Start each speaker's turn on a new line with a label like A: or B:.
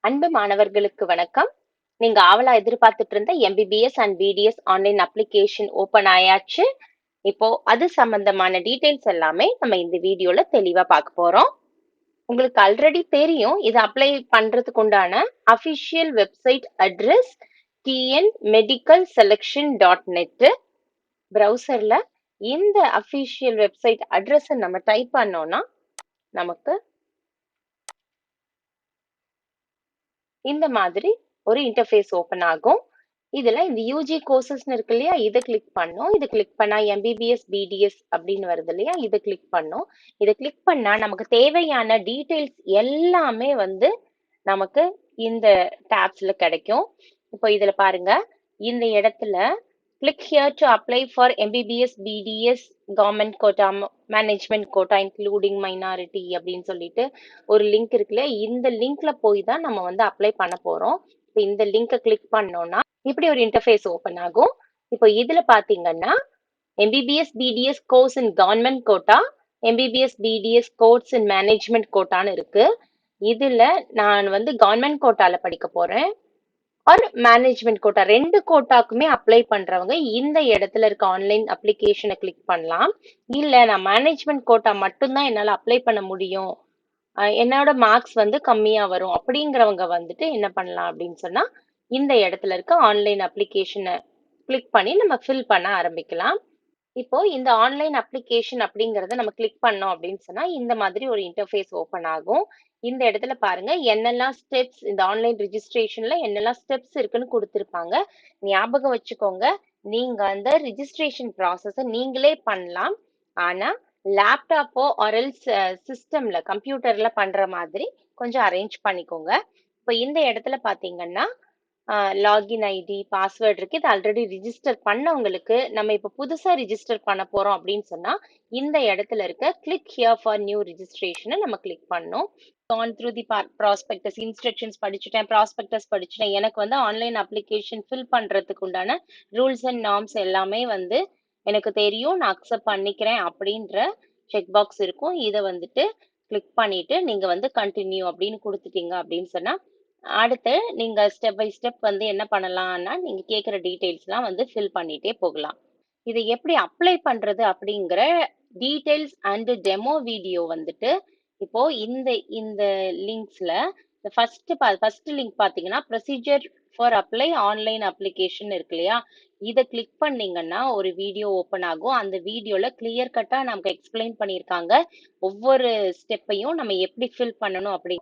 A: அன்பு மாணவர்களுக்கு வணக்கம். நீங்க ஆவலா எதிர்பார்த்துட்டு இருந்த MBBS and BDS online application open ஆயாச்சு. இப்போ அது சம்பந்தமான டீடைல்ஸ் எல்லாமே நம்ம இந்த வீடியோல தெளிவா பார்க்க போறோம். உங்களுக்கு ஆல்ரெடி தெரியும், இது அப்ளை பண்றதுக்கு உண்டான அபிஷியல் வெப்சைட் அட்ரஸ் tnmedicalselection.net. பிரவுசர்ல இந்த அபிஷியல் வெப்சைட் அட்ரஸ் நம்ம டைப் பண்ணோம்னா நமக்கு இந்த மாதிரி ஒரு இன்டர்ஃபேஸ் ஓபன் ஆகும். இதுல இந்த யூஜி கோர்சஸ்னு இருக்கு இல்லையா, இதை கிளிக் பண்ணோம். இதை கிளிக் பண்ணா எம்பிபிஎஸ் பிடிஎஸ் அப்படின்னு வருது இல்லையா, இதை கிளிக் பண்ணோம். இதை கிளிக் பண்ணா நமக்கு தேவையான டீடைல்ஸ் எல்லாமே நமக்கு இந்த டேப்ஸ்ல கிடைக்கும். இப்போ இதுல பாருங்க, இந்த இடத்துல click here to apply for MBBS BDS government quota management quota including minority அப்படின்னு சொல்லிட்டு ஒரு லிங்க் இருக்குல்ல, இந்த லிங்க்ல போய் தான் நம்ம அப்ளை பண்ண போறோம். இப்போ இந்த லிங்கை கிளிக் பண்ணோம்னா இப்படி ஒரு இன்டர்ஃபேஸ் ஓபன் ஆகும். இப்போ இதுல பாத்தீங்கன்னா MBBS BDS course in government quota, MBBS BDS course in management கோட்டான்னு இருக்கு. இதுல நான் கவர்மெண்ட் கோட்டால படிக்க போறேன் ஆர் மேனேஜ்மெண்ட் கோட்டா, ரெண்டு கோட்டாக்குமே அப்ளை பண்றவங்க இந்த இடத்துல இருக்க ஆன்லைன் அப்ளிகேஷனை கிளிக் பண்ணலாம். இல்ல நான் மேனேஜ்மெண்ட் கோட்டா மட்டும்தான் என்னால அப்ளை பண்ண முடியும், என்னோட மார்க்ஸ் கம்மியா வரும் அப்படிங்கிறவங்க என்ன பண்ணலாம் அப்படின்னு சொன்னா, இந்த இடத்துல இருக்க ஆன்லைன் அப்ளிகேஷனை கிளிக் பண்ணி நம்ம ஃபில் பண்ண ஆரம்பிக்கலாம். இப்போ இந்த ஆன்லைன் அப்ளிகேஷன் அப்படிங்கறத நம்ம கிளிக் பண்ணோம் அப்படின்னு சொன்னா இந்த மாதிரி ஒரு இன்டர்ஃபேஸ் ஓபன் ஆகும். இந்த இடத்துல பாருங்க என்னெல்லாம் ஸ்டெப்ஸ், இந்த ஆன்லைன் ரெஜிஸ்ட்ரேஷன்ல என்னெல்லாம் ஸ்டெப்ஸ் இருக்குன்னு கொடுத்திருப்பாங்க. ஞாபகம் வச்சுக்கோங்க, நீங்க அந்த ரெஜிஸ்ட்ரேஷன் ப்ராசஸை நீங்களே பண்ணலாம். ஆனா லேப்டாப்போ ஆர்எல்ஸ் சிஸ்டம்ல கம்ப்யூட்டர்ல பண்ற மாதிரி கொஞ்சம் அரேஞ்ச் பண்ணிக்கோங்க. இப்போ இந்த இடத்துல பாத்தீங்கன்னா லாகின் ஐடி பாஸ்வேர்ட் இருக்கு. இது ஆல்ரெடி ரிஜிஸ்டர் பண்ணவங்களுக்கு. நம்ம இப்போ புதுசா ரிஜிஸ்டர் பண்ண போறோம் அப்படின்னு சொன்னா இந்த இடத்துல இருக்க கிளிக் ஹியர் ஃபார் நியூ ரிஜிஸ்ட்ரேஷனை நம்ம கிளிக் பண்ணோம். gone through the prospectus instructions படிச்சுட்டேன், ப்ராஸ்பெக்டஸ் படிச்சுட்டேன், எனக்கு ஆன்லைன் அப்ளிகேஷன் ஃபில் பண்றதுக்கு உண்டான ரூல்ஸ் அண்ட் நார்ம்ஸ் எல்லாமே எனக்கு தெரியும், நான் அக்செப்ட் பண்ணிக்கிறேன் அப்படின்ற செக் பாக்ஸ் இருக்கும். இதை கிளிக் பண்ணிட்டு நீங்க கண்டினியூ அப்படின்னு கொடுத்துட்டீங்க அப்படின்னு சொன்னா அடுத்து நீங்க ஸ்டெப் பை ஸ்டெப் என்ன பண்ணலாம்னா நீங்க கேட்குற டீடைல்ஸ்லாம் ஃபில் பண்ணிட்டே போகலாம். இதை எப்படி அப்ளை பண்றது அப்படிங்கிற டீடைல்ஸ் அண்ட் டெமோ வீடியோ இப்போ இந்த இந்த லிங்க்ஸ்ல ஃபர்ஸ்ட் லிங்க் பாத்தீங்கன்னா procedure for apply online application இருக்கு இல்லையா, இதை கிளிக் பண்ணீங்கன்னா ஒரு வீடியோ ஓப்பன் ஆகும். அந்த வீடியோல கிளியர் கட்டா நமக்கு எக்ஸ்பிளைன் பண்ணியிருக்காங்க ஒவ்வொரு ஸ்டெப்பையும் நம்ம எப்படி ஃபில் பண்ணணும் அப்படி.